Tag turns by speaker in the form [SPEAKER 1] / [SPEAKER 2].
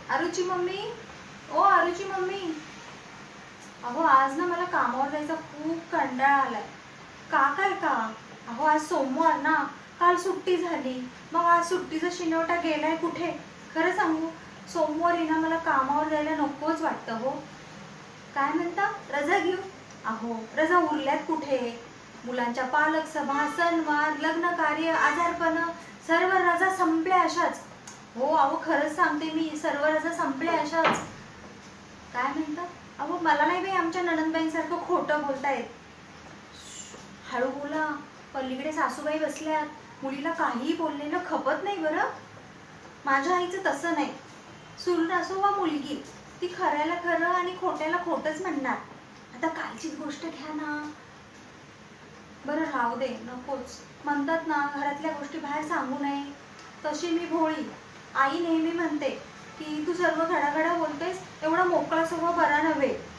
[SPEAKER 1] आरुची mummy, ओ आरुची mummy, अहो आज ना मला कामावर जायचा खूप कंटाळा आलाय. काय का? अहो आज सोमवार ना, काल सुट्टी झाली, मग आज सुट्टीचा शिनवटा गेलाय कुठे? खरं सांगू, सोमवारी ना मला कामावर जायला नकोच वाटतं हो. काय म्हणता, रजा घेऊ? अहो रजा उरल्यात कुठे? मुलांच्या पालक सभा, सणवार, लग्न कार्य, आजारपण, सर्व रजा संपल्या अशाच. हो अहो खरंच सांगते मी, सर्व रजा संपल्या अशाच. काय म्हणता? अहो मला नाही बाई आमच्या नणंदबाईंसारखं खोटं बोलतायत. हळू बोला, पलीकडे सासूबाई बसल्यात. मुलीला काहीही बोललेलं खपत नाही बरं. माझ्या आईचं तसं नाही. सून असो वा मुलगी, ती खऱ्याला खरं आणि खोट्याला खोटंच म्हणणार. आता कालचीच गोष्ट घ्या ना. बरं राहू दे, नकोच. म्हणतात ना घरातल्या गोष्टी बाहेर सांगू नये, तशी मी भोळी. आई नेहमी म्हणते की तू सर्व घडाघडा बोलतेस, एवढा मोकळा स्वभाव बरा नव्हे.